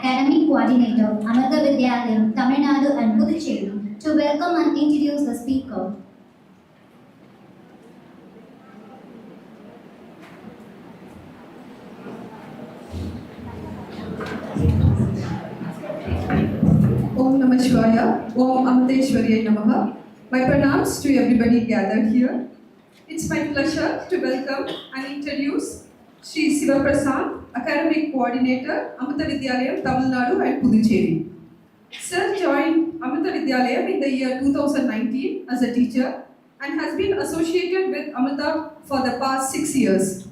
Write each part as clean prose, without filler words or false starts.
Academic Coordinator, Amrita Vidyalayam, Tamil Nadu and Puducherry, to welcome and introduce the speaker. Om Namah Shivaya, Om Amriteshwariyai Namaha. My pranams to everybody gathered here. It's my pleasure to welcome and introduce Shri Civa Prasaanth, Academic Coordinator, Amrita Vidyalayam, Tamil Nadu and Puducherry. Sir joined Amrita Vidyalayam in the year 2019 as a teacher and has been associated with Amrita for the past 6 years.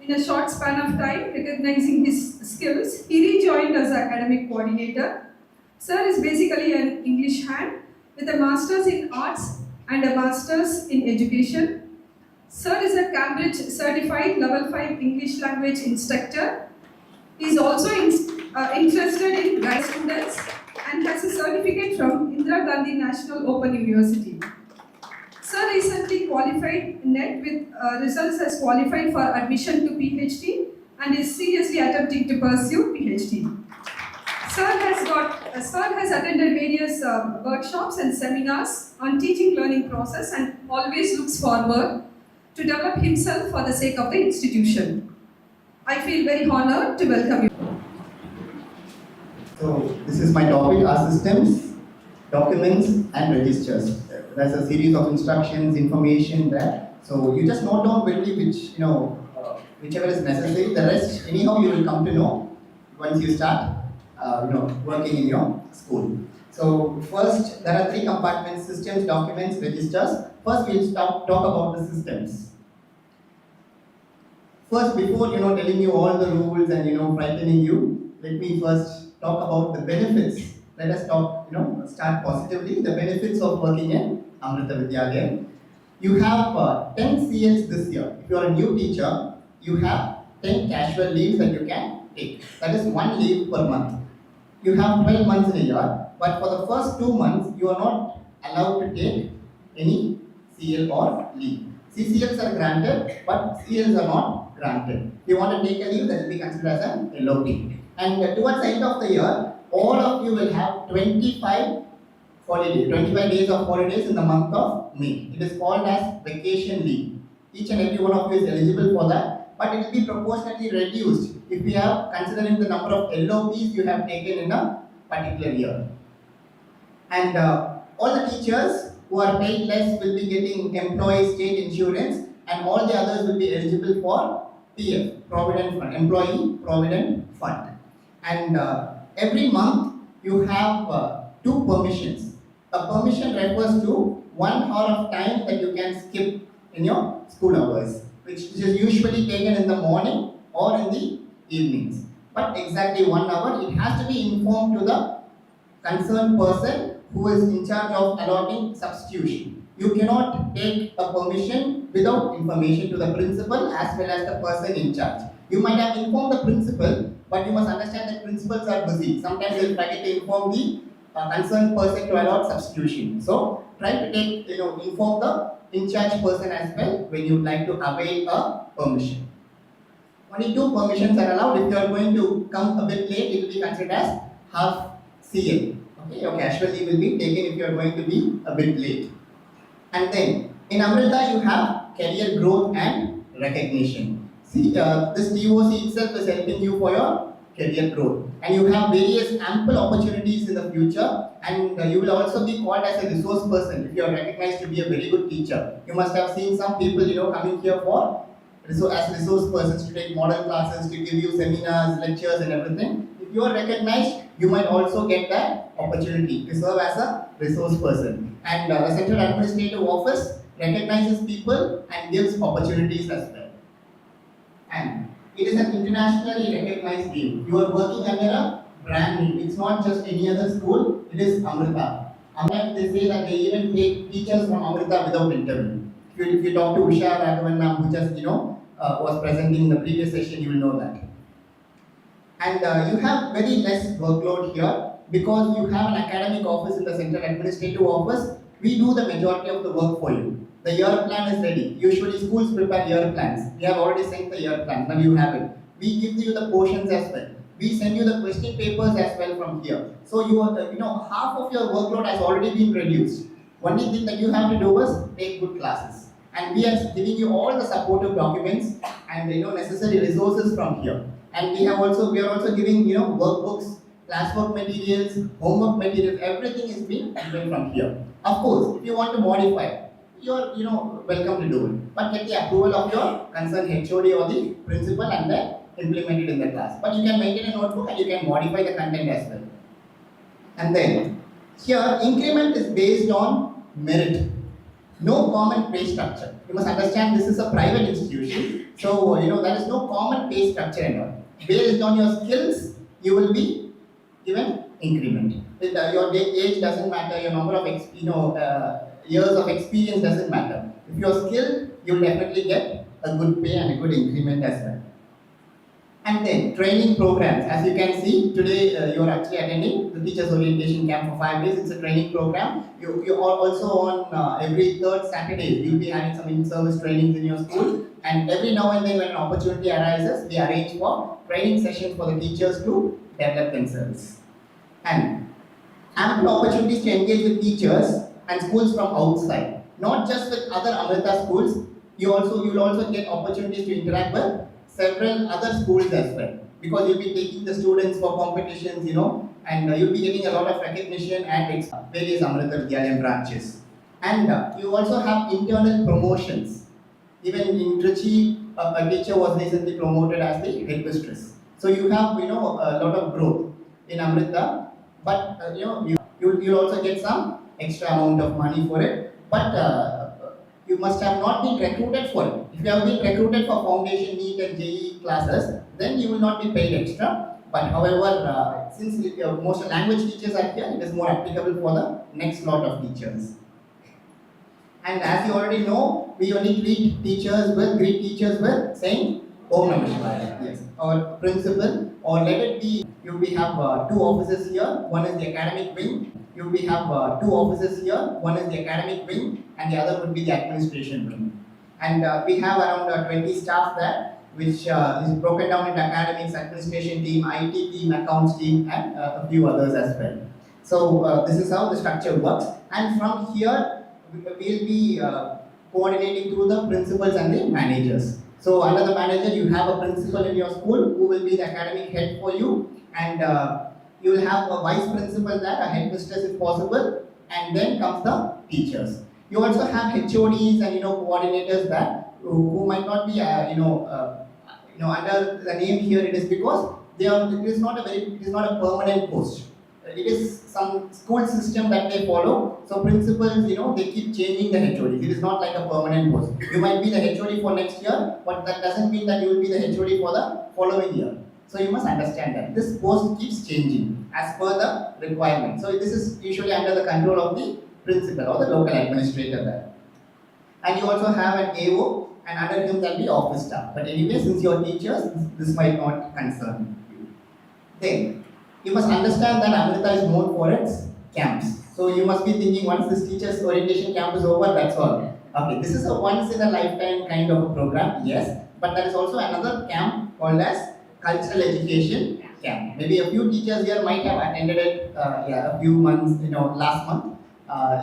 In a short span of time, recognizing his skills, he rejoined as academic coordinator. Sir is basically an English hand with a master's in arts and a master's in education. Sir is a Cambridge certified level 5 English language instructor. He is also interested in guide students and has a certificate from Indira Gandhi National Open University. Sir recently qualified NET with results as qualified for admission to PhD and is seriously attempting to pursue PhD. Sir has attended various workshops and seminars on teaching learning process and always looks forward to develop himself for the sake of the institution. I feel very honored to welcome you. So this is my topic: our systems, documents and registers. There's a series of instructions, information there. So you just note down quickly whichever is necessary. The rest anyhow you will come to know once you start working in your school. So first, there are 3 compartments: systems, documents, registers. First, we'll talk about the systems. First, before telling you all the rules and frightening you, let me first talk about the benefits. Let us start positively. The benefits of working in Amrita Vidyalayam. You have 10 CLs this year. If you are a new teacher, you have 10 casual leaves that you can take. That is 1 leave per month. You have 12 months in a year, but for the first 2 months, you are not allowed to take any CL or leave. CCLs are granted, but CLs are not granted. If you want to take a leave, that will be considered as an LOP. And towards the end of the year, all of you will have 25 days of holidays in the month of May. It is called as vacation leave. Each and every one of you is eligible for that, but it will be proportionately reduced if we have considering the number of LOPs you have taken in a particular year. And all the teachers who are paid less will be getting employee state insurance, and all the others will be eligible for PF, Provident Fund, Employee Provident Fund. And every month you have 2 permissions. A permission refers to 1 hour of time that you can skip in your school hours, which is usually taken in the morning or in the evenings. But exactly 1 hour, it has to be informed to the concerned person who is in charge of allotting substitution. You cannot take a permission without information to the principal as well as the person in charge. You might have informed the principal, but you must understand that principals are busy. Sometimes they will forget to inform the concerned person to allot substitution. So try to inform the in charge person as well when you like to avail a permission. Only 2 permissions are allowed. If you are going to come a bit late, it will be considered as half CL. Okay, your casual leave will be taken if you are going to be a bit late. And then in Amrita you have career growth and recognition. See, this TOC itself is helping you for your career growth, and you have various ample opportunities in the future, and you will also be called as a resource person if you are recognized to be a very good teacher. You must have seen some people coming here for as resource persons to take model classes, to give you seminars, lectures and everything. If you are recognized, you might also get that opportunity to serve as a resource person. And the Central Administrative Office recognizes people and gives opportunities as well. And it is an internationally recognized name. You are working under a brand name. It's not just any other school, it is Amrita. And they say that they even take teachers from Amrita without interview. If you talk to Usha Raghavan ma'am, who just was presenting in the previous session, you will know that. And you have very less workload here because you have an academic office in the Central Administrative Office. We do the majority of the work for you. The year plan is ready. Usually schools prepare year plans. We have already sent the year plan. Now you have it. We give you the portions as well. We send you the question papers as well from here. So you are, half of your workload has already been reduced. Only thing that you have to do is take good classes. And we are giving you all the supportive documents and necessary resources from here. And we are also giving workbooks, classwork materials, homework materials, everything is being given from here. Of course, if you want to modify, you're welcome to do it. But get the approval of your concerned HOD or the principal and then implement it in the class. But you can maintain a notebook and you can modify the content as well. And then here increment is based on merit. No common pay structure. You must understand this is a private institution. So there is no common pay structure at all. Based on your skills, you will be given increment. Your age doesn't matter, your number of years of experience doesn't matter. If you are skilled, you will definitely get a good pay and a good increment as well. And then training programs. As you can see, today you are actually attending the teachers orientation camp for 5 days. It's a training program. You are also on every third Saturday. You'll be having some in-service trainings in your school. And every now and then when an opportunity arises, we arrange for training sessions for the teachers to develop themselves. And ample opportunities to engage with teachers and schools from outside. Not just with other Amrita schools, you will also get opportunities to interact with several other schools as well, because you'll be taking the students for competitions, and you'll be getting a lot of recognition and various Amrita Vidyalayam branches. And you also have internal promotions. Even in Trichy, a teacher was recently promoted as the headmistress. So you have a lot of growth in Amrita, but you'll also get some extra amount of money for it. But you must have not been recruited for it. If you have been recruited for foundation, NEET and JEE classes, then you will not be paid extra. But however, since most language teachers are here, it is more applicable for the next lot of teachers. And as you already know, we only greet teachers with saying Om Namah Shivaya. Yes. Our principal, or let it be, we have 2 offices here. One is the academic wing. We have 2 offices here. One is the academic wing, and the other would be the administration wing. And we have around 20 staff there, which is broken down into academics, administration team, IT team, accounts team, and a few others as well. So this is how the structure works. And from here, we will be coordinating through the principals and the managers. So under the manager, you have a principal in your school who will be the academic head for you, and you will have a vice principal there, a headmistress if possible, and then comes the teachers. You also have HODs and coordinators there who might not be under the name here. It is because it is not a permanent post. It is some school system that they follow. So principals, they keep changing the HODs. It is not like a permanent post. You might be the HOD for next year, but that doesn't mean that you will be the HOD for the following year. So you must understand that this post keeps changing as per the requirement. So this is usually under the control of the principal or the local administrator there. And you also have an AO, and under him there will be office staff. But anyway, since you are teachers, this might not concern you. Then you must understand that Amrita is known for its camps. So you must be thinking, once this teacher's orientation camp is over, that's all. Okay, this is a once in a lifetime kind of a program, yes. But there is also another camp called as cultural education camp. Maybe a few teachers here might have attended it a few months, last month.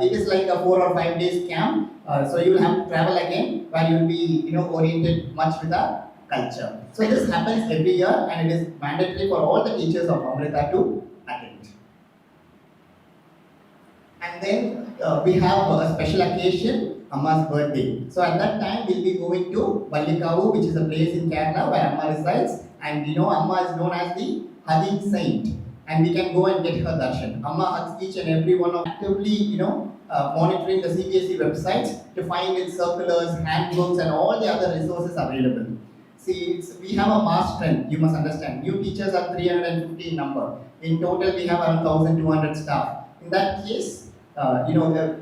It is like a 4 or 5 days camp. So you will have to travel again, where you will be oriented much with the culture. So this happens every year, and it is mandatory for all the teachers of Amrita to attend. And then we have a special occasion, Amma's birthday. So at that time, we'll be going to Vallikavu, which is a place in Kerala where Amma resides. And Amma is known as the hugging saint. And we can go and get her darshan. Amma hugs each and every one of actively, monitoring the CBSE websites to find its circulars, handbooks, and all the other resources available. See, we have a mass strength, you must understand. New teachers are 350 in number. In total, we have around 1,200 staff. In that case,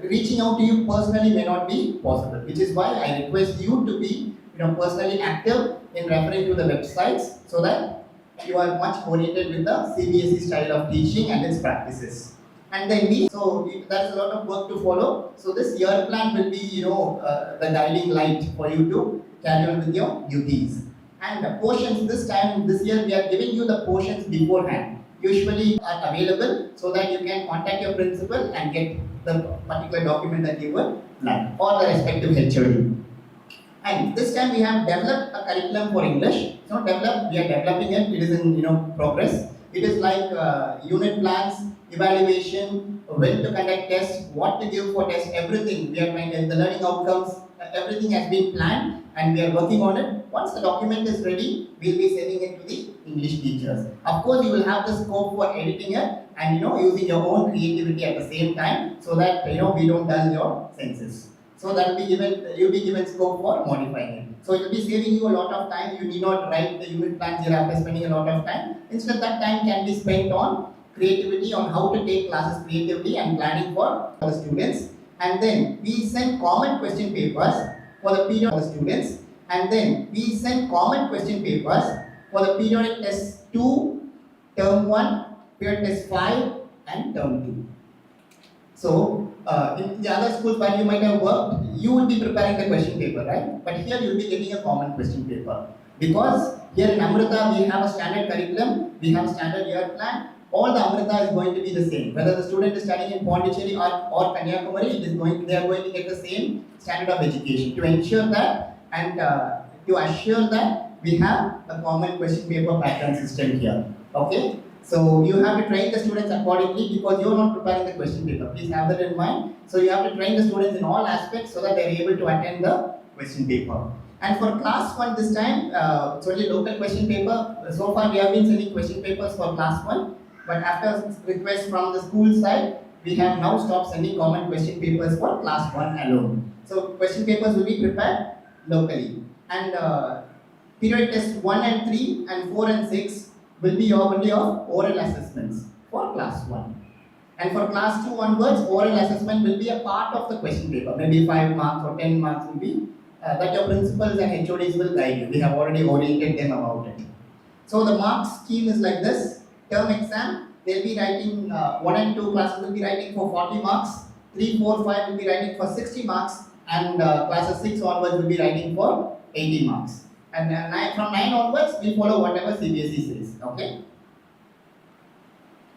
reaching out to you personally may not be possible, which is why I request you to be, personally active in referring to the websites, so that you are much oriented with the CBSE style of teaching and its practices. And then there is a lot of work to follow. So this year plan will be, the guiding light for you to carry on with your duties. And the portions this year, we are giving you the portions beforehand. Usually are available so that you can contact your principal and get the particular document that you were planned or the respective HOD. And this time we have developed a curriculum for English. It's not developed, we are developing it. It is in progress. It is like unit plans, evaluation, when to conduct tests, what to give for tests, everything. We are trying to, the learning outcomes, everything has been planned and we are working on it. Once the document is ready, we'll be sending it to the English teachers. Of course, you will have the scope for editing it and using your own creativity at the same time so that we don't dull your senses. So that will be given, you'll be given scope for modifying it. So it will be saving you a lot of time. You need not write the unit plans here after spending a lot of time. Instead, that time can be spent on creativity, on how to take classes creatively and planning for the students. And then we send common question papers for the period for the students. And then we send common question papers for the periodic test 2, term 1, period test 5, and term 2. So, in the other schools where you might have worked, you will be preparing the question paper, right? But here you will be getting a common question paper. Because here in Amrita, we have a standard curriculum, we have a standard year plan. All the Amrita is going to be the same. Whether the student is studying in Pondicherry or Kanyakumari, they are going to get the same standard of education. To ensure that and to assure that we have a common question paper pattern system here. Okay? So you have to train the students accordingly because you are not preparing the question paper. Please have that in mind. So you have to train the students in all aspects so that they are able to attend the question paper. And for class 1 this time, it's only local question paper. So far we have been sending question papers for class 1. But after request from the school side, we have now stopped sending common question papers for class 1 alone. So question papers will be prepared locally. And period test 1 and 3 and 4 and 6 will be only of oral assessments for class 1. And for class 2 onwards, oral assessment will be a part of the question paper. Maybe 5 marks or 10 marks will be that your principals and HODs will guide you. We have already oriented them about it. So the mark scheme is like this. Term exam, they'll be writing, 1 and 2 classes will be writing for 40 marks, 3, 4, 5 will be writing for 60 marks, and classes 6 onwards will be writing for 80 marks. And from 9 onwards, we follow whatever CBSE says, okay?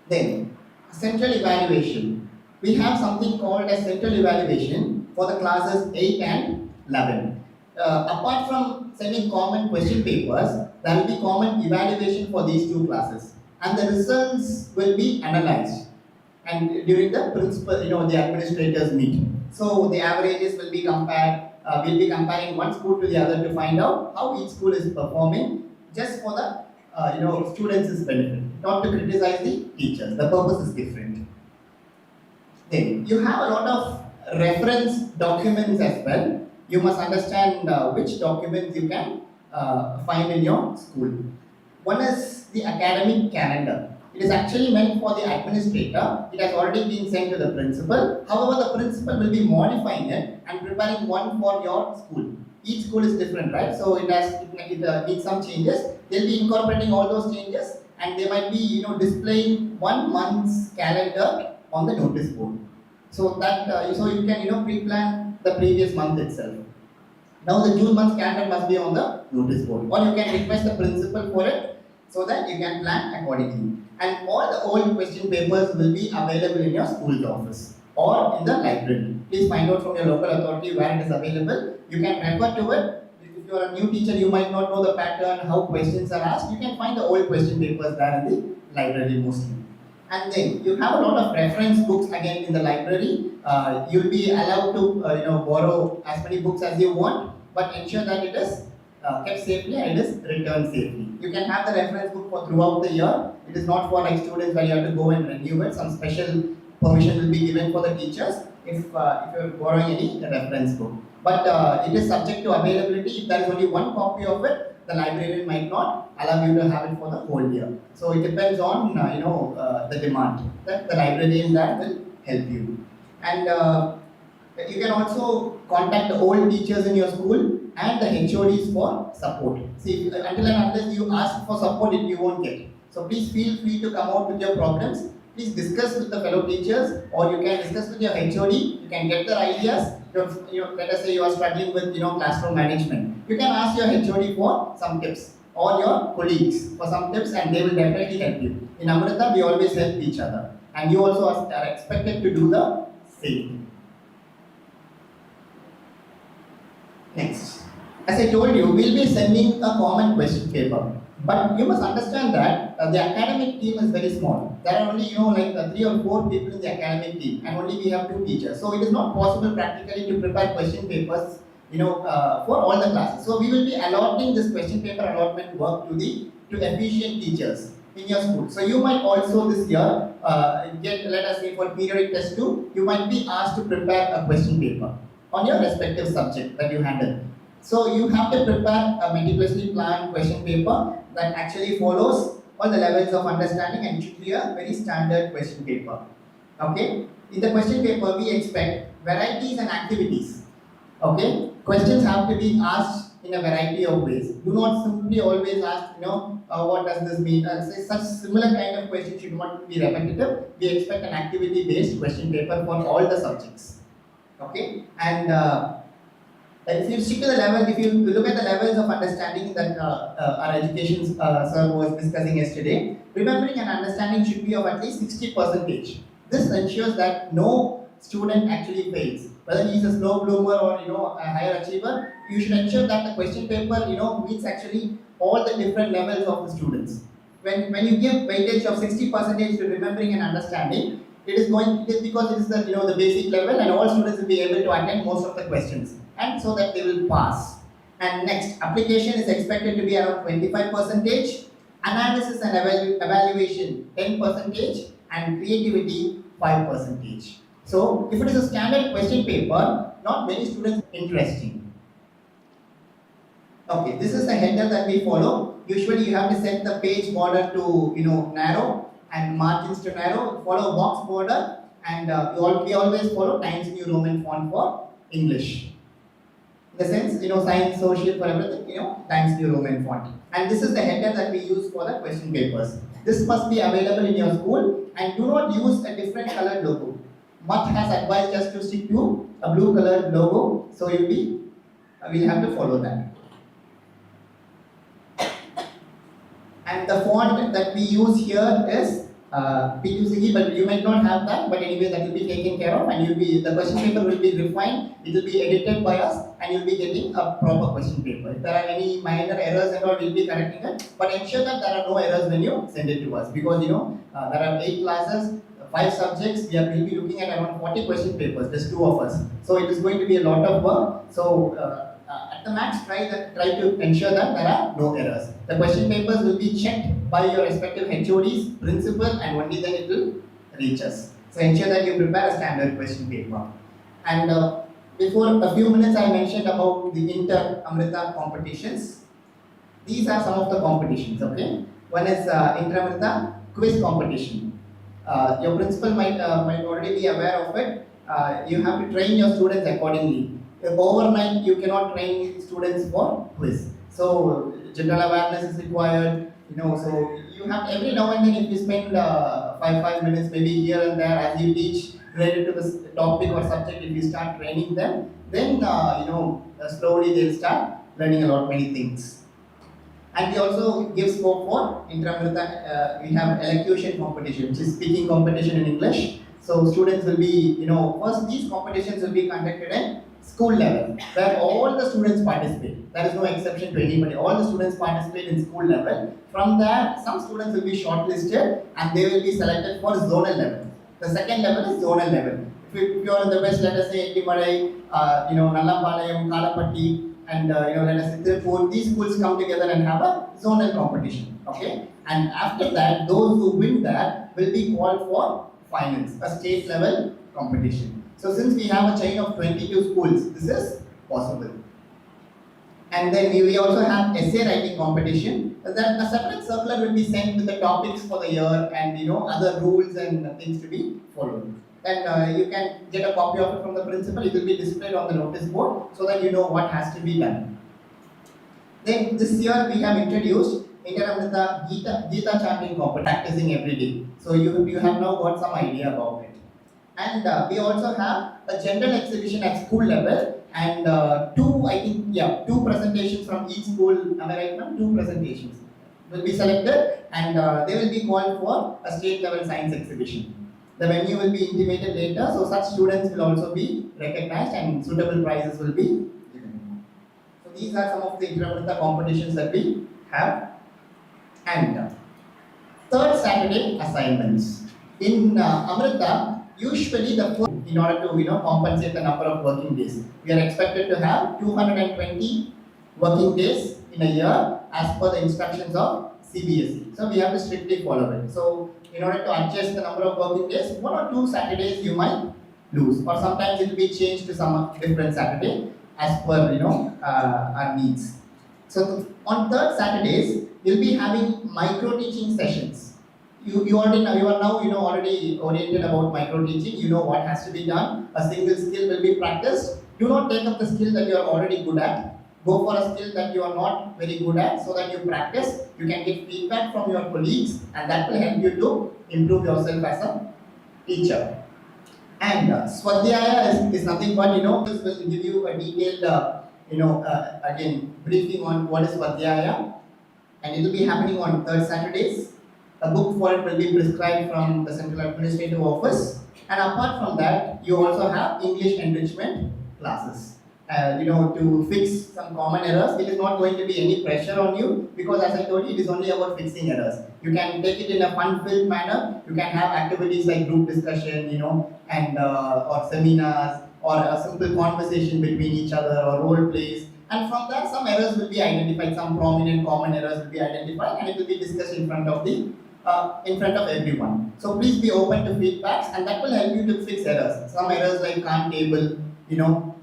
Then, central evaluation. We have something called as central evaluation for the classes 8 and 11. Apart from sending common question papers, there will be common evaluation for these 2 classes. And the results will be analyzed. And during the principal, the administrators meet. So the averages will be compared. We'll be comparing one school to the other to find out how each school is performing, just for the students' benefit, not to criticize the teachers. The purpose is different. Then you have a lot of reference documents as well. You must understand which documents you can find in your school. One is the academic calendar. It is actually meant for the administrator. It has already been sent to the principal. However, the principal will be modifying it and preparing one for your school. Each school is different, right? So it needs some changes. They'll be incorporating all those changes, and they might be displaying 1 month's calendar on the notice board. So that so you can pre-plan the previous month itself. Now the June month's calendar must be on the notice board, or you can request the principal for it so that you can plan accordingly. And all the old question papers will be available in your school's office or in the library. Please find out from your local authority where it is available. You can refer to it. If you are a new teacher, you might not know the pattern, how questions are asked. You can find the old question papers there in the library mostly. And then you have a lot of reference books again in the library. You'll be allowed to borrow as many books as you want, but ensure that it is kept safely and it is returned safely. You can have the reference book for throughout the year. It is not for like students where you have to go and renew it. Some special permission will be given for the teachers if you are borrowing any reference book. But it is subject to availability. If there is only one copy of it, the librarian might not allow you to have it for the whole year. So it depends on the demand that the librarian that will help you. And you can also contact the old teachers in your school and the HODs for support. See, until and unless you ask for support, you won't get. So please feel free to come out with your problems. Please discuss with the fellow teachers, or you can discuss with your HOD. You can get their ideas. Let us say you are struggling with classroom management. You can ask your HOD for some tips. or your colleagues for some tips, and they will definitely help you. In Amrita, we always help each other, and you also are expected to do the same. Next, as I told you, we'll be sending a common question paper. But you must understand that the academic team is very small. There are only, like 3 or 4 people in the academic team, and only we have 2 teachers. So it is not possible practically to prepare question papers, for all the classes. So we will be allotting this question paper allotment work to efficient teachers in your school. So you might also this year let us say for periodic test 2, you might be asked to prepare a question paper on your respective subject that you handle. So you have to prepare a meticulously planned question paper that actually follows all the levels of understanding, and it should be a very standard question paper. Okay? In the question paper, we expect varieties and activities. Okay? Questions have to be asked in a variety of ways. Do not simply always ask, what does this mean? Such similar kind of questions should not be repetitive. We expect an activity-based question paper for all the subjects. Okay? And if you stick to the level, if you look at the levels of understanding that our education sir was discussing yesterday, remembering and understanding should be of at least 60%. This ensures that no student actually fails. Whether he is a slow bloomer or a higher achiever, you should ensure that the question paper meets actually all the different levels of the students. When you give weightage of 60% to remembering and understanding, it is because it is the basic level, and all students will be able to attend most of the questions, and so that they will pass. And next, application is expected to be around 25%, analysis and evaluation 10%, and creativity 5%. So if it is a standard question paper, not many students interesting. Okay, this is the header that we follow. Usually you have to set the page border to narrow, and margins to narrow, follow box border, and we always follow Times New Roman font for English. In the sense, science, social, for everything, Times New Roman font. And this is the header that we use for the question papers. This must be available in your school, and do not use a different colored logo. Mutt has advised us to stick to a blue colored logo, so we'll have to follow that. And the font that we use here is P2CE, but you might not have that, but anyway that will be taken care of, and the question paper will be refined, it will be edited by us, and you'll be getting a proper question paper. If there are any minor errors and all, we'll be correcting it, but ensure that there are no errors when you send it to us, because there are 8 classes, 5 subjects, we'll be looking at around 40 question papers, just 2 of us. So it is going to be a lot of work. So at the max, try to ensure that there are no errors. The question papers will be checked by your respective HODs, principal, and only then it will reach us. So ensure that you prepare a standard question paper. And before a few minutes, I mentioned about the inter-Amrita competitions. These are some of the competitions. Okay, one is inter-Amrita quiz competition. Your principal might already be aware of it. You have to train your students accordingly. Overnight, you cannot train students for quiz. So general awareness is required. So you have every now and then, if you spend 5 minutes maybe here and there as you teach related to this topic or subject, if you start training them, then slowly they'll start learning many things. And we also give scope for inter-Amrita. We have elocution competition, which is speaking competition in English. So students will be, first these competitions will be conducted at school level, where all the students participate. There is no exception to anybody. All the students participate in school level. From there, some students will be shortlisted and they will be selected for zonal level. The second level is zonal level. If you are in the West, let us say Ettimadai, Nallampalayam, Kalapatti, and let us say Tirupur, these schools come together and have a zonal competition. Okay, and after that, those who win that will be called for finals, a state level competition. So since we have a chain of 22 schools, this is possible. And then we also have essay writing competition. Then a separate circular will be sent with the topics for the year and other rules and things to be followed. And you can get a copy of it from the principal. It will be displayed on the notice board so that you know what has to be done. Then this year we have introduced Gita chanting competition, practicing every day. So you have now got some idea about it. And we also have a general exhibition at school level and two presentations from each school. Am I right, ma'am? Two presentations will be selected and they will be called for a state level science exhibition. The venue will be intimated later, so such students will also be recognized and suitable prizes will be given. So these are some of the Intra competitions that we have. And third Saturday assignments. In Amrita, usually the first, in order to compensate the number of working days, we are expected to have 220 working days in a year as per the instructions of CBSE. So we have to strictly follow it. So in order to adjust the number of working days, 1 or 2 Saturdays you might lose, or sometimes it will be changed to some different Saturday as per our needs. So on third Saturdays, you'll be having micro teaching sessions. You are now already oriented about micro teaching. You know what has to be done. A single skill will be practiced. Do not take up the skill that you are already good at. Go for a skill that you are not very good at, so that you practice. You can get feedback from your colleagues, and that will help you to improve yourself as a teacher. And Swadhyaya is nothing but this will give you a detailed again briefing on what is Swadhyaya, and it will be happening on third Saturdays. A book for it will be prescribed from the Central Administrative Office, and apart from that, you also have English enrichment classes. To fix some common errors. It is not going to be any pressure on you, because as I told you, it is only about fixing errors. You can take it in a fun-filled manner. You can have activities like group discussion, and or seminars, or a simple conversation between each other, or role plays. And from that, some errors will be identified. Some prominent common errors will be identified, and it will be discussed in front of everyone. So please be open to feedbacks, and that will help you to fix errors. Some errors like can't table,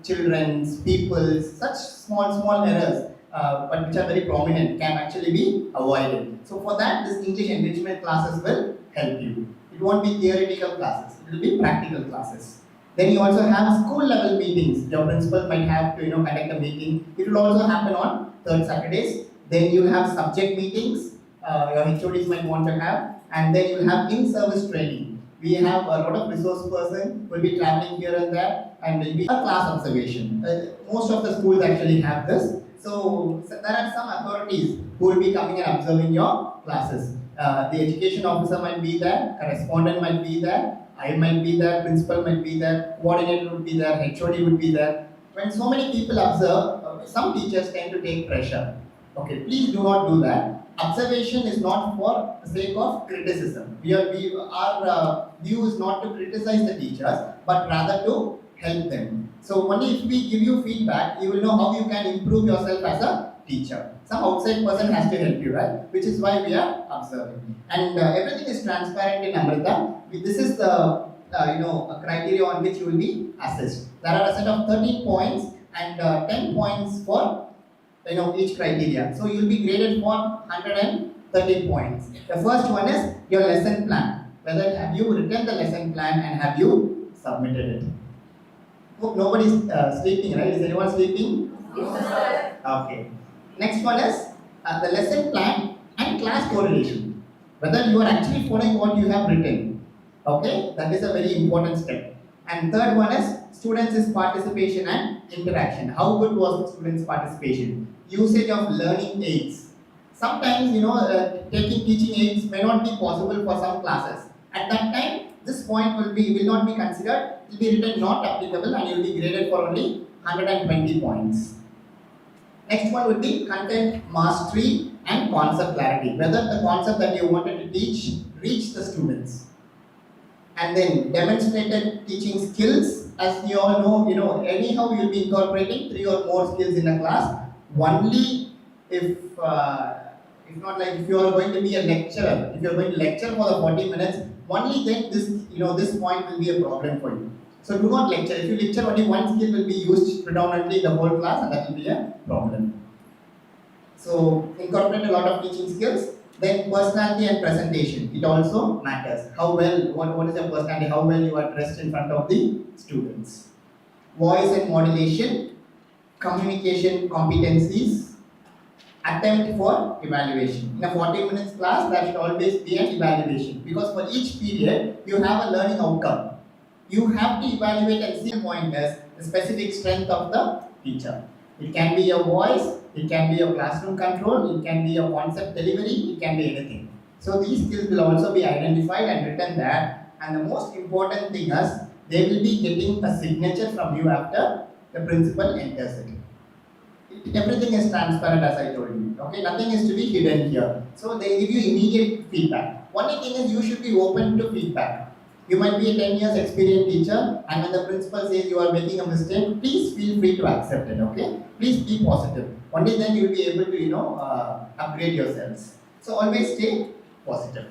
children's, people's, such small errors, but which are very prominent, can actually be avoided. So for that, this English enrichment classes will help you. It won't be theoretical classes, it will be practical classes. Then you also have school level meetings. Your principal might have to conduct a meeting. It will also happen on third Saturdays. Then you will have subject meetings, your HODs might want to have, and then you will have in-service training. We have a lot of resource person who will be traveling here and there, and will be a class observation. Most of the schools actually have this. So there are some authorities who will be coming and observing your classes. The education officer might be there, correspondent might be there, I might be there, principal might be there, coordinator would be there, HOD would be there. When so many people observe, some teachers tend to take pressure. Okay, please do not do that. Observation is not for the sake of criticism. Our view is not to criticize the teachers, but rather to help them. So only if we give you feedback, you will know how you can improve yourself as a teacher. Some outside person has to help you, right? Which is why we are observing. And everything is transparent in Amrita. This is the a criteria on which you will be assessed. There are a set of 13 points and 10 points for each criteria. So you will be graded for 130 points. The first one is your lesson plan. Whether have you written the lesson plan and have you submitted it? Hope nobody is sleeping, right? Is anyone sleeping? Yes, sir. Okay. Next one is the lesson plan and class correlation. Whether you are actually following what you have written. Okay, that is a very important step. And third one is students' participation and interaction. How good was the students' participation? Usage of learning aids. Sometimes, taking teaching aids may not be possible for some classes. At that time, this point will not be considered. It will be written not applicable, and you will be graded for only 120 points. Next one would be content mastery and concept clarity. Whether the concept that you wanted to teach reached the students. And then demonstrated teaching skills. As you all know, anyhow you will be incorporating 3 or more skills in a class. Only if not like if you are going to be a lecturer, if you are going to lecture for the 40 minutes, only then this point will be a problem for you. So do not lecture. If you lecture, only one skill will be used predominantly in the whole class, and that will be a problem. So incorporate a lot of teaching skills. Then personality and presentation. It also matters. How well, what is your personality? How well you are dressed in front of the students. Voice and modulation, communication competencies, attempt for evaluation. In a 40 minutes class, there should always be an evaluation, because for each period you have a learning outcome. you have to evaluate and see point as the specific strength of the teacher. It can be your voice, it can be your classroom control, it can be your concept delivery, it can be anything. So these skills will also be identified and written there. And the most important thing is they will be getting a signature from you after the principal enters it. Everything is transparent as I told you. Okay, nothing is to be hidden here. So they give you immediate feedback. Only thing is you should be open to feedback. You might be a 10 years experienced teacher, and when the principal says you are making a mistake, please feel free to accept it. Okay, please be positive. Only then you will be able to upgrade yourselves. So always stay positive.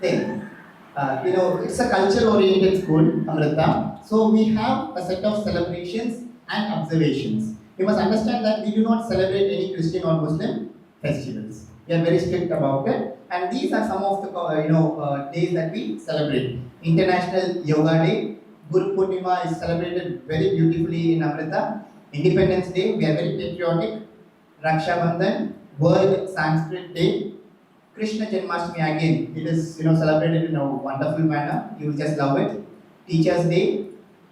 Then it's a culture-oriented school, Amrita. So we have a set of celebrations and observations. You must understand that we do not celebrate any Christian or Muslim festivals. We are very strict about it, and these are some of the days that we celebrate. International Yoga Day, Guru Purnima is celebrated very beautifully in Amrita. Independence Day, we are very patriotic. Raksha Bandhan, World Sanskrit Day, Krishna Janmashtami again. It is celebrated in a wonderful manner. You will just love it. Teachers Day,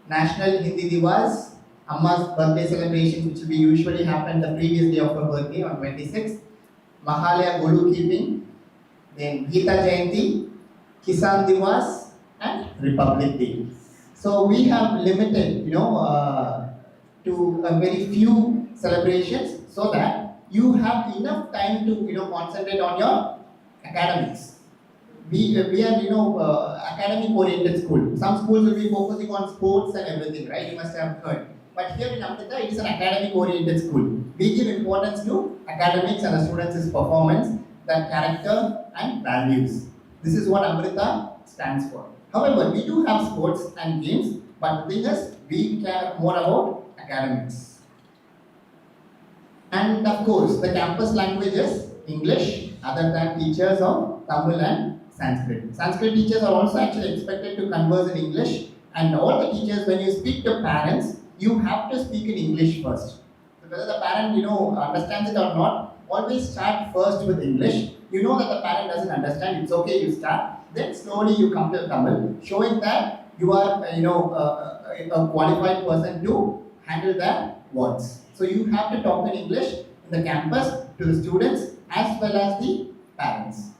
National Hindi Divas, Amma's birthday celebration, which will be usually happen the previous day of her birthday on 26th. Mahalaya Golu keeping, then Gita Jayanti, Kisan Divas, and Republic Day. So we have limited, to a very few celebrations so that you have enough time to concentrate on your academics. We are academic oriented school. Some schools will be focusing on sports and everything, right? You must have heard. But here in Amrita, it is an academic oriented school. We give importance to academics and the students' performance, their character and values. This is what Amrita stands for. However, we do have sports and games, but the thing is, we care more about academics. And of course, the campus language is English, other than teachers of Tamil and Sanskrit. Sanskrit teachers are also actually expected to converse in English, and all the teachers, when you speak to parents, you have to speak in English first. So whether the parent understands it or not, always start first with English. You know that the parent doesn't understand, it's okay, you start. Then slowly you come to Tamil, showing that you are a qualified person to handle their words. So you have to talk in English in the campus to the students as well as the parents.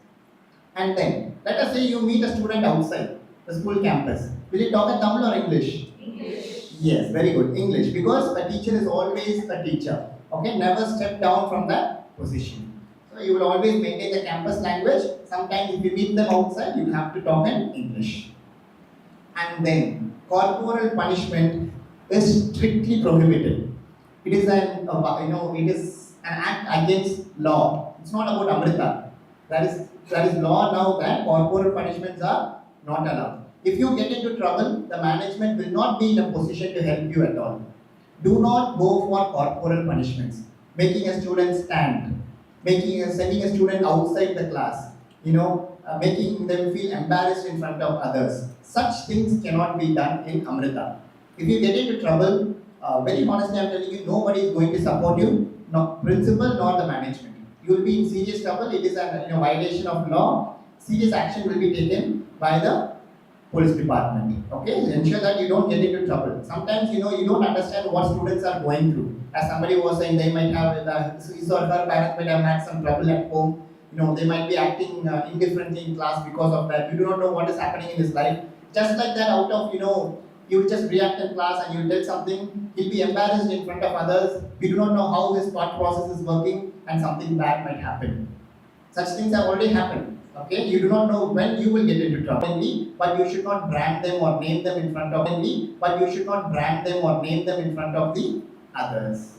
And then, let us say you meet a student outside the school campus. Will you talk in Tamil or English? English. Yes, very good. English, because a teacher is always a teacher. Okay, never step down from that position. So you will always maintain the campus language. Sometimes if you meet them outside, you will have to talk in English. And then, corporal punishment is strictly prohibited. It is an act against law. It's not about Amrita. There is law now that corporal punishments are not allowed. If you get into trouble, the management will not be in a position to help you at all. Do not go for corporal punishments. Making a student stand, sending a student outside the class, making them feel embarrassed in front of others. Such things cannot be done in Amrita. If you get into trouble, very honestly, I'm telling you, nobody is going to support you, no principal nor the management. You will be in serious trouble. It is a violation of law. Serious action will be taken by the police department. Okay, ensure that you don't get into trouble. Sometimes you don't understand what students are going through. As somebody was saying, they might have his or her parents might have had some trouble at home. They might be acting indifferently in class because of that. You do not know what is happening in his life. Just like that, out of you just react in class and you tell something, he'll be embarrassed in front of others. We do not know how his thought process is working, and something bad might happen. Such things have already happened. Okay, you do not know when you will get into trouble, but you should not brand them or name them in front of the others.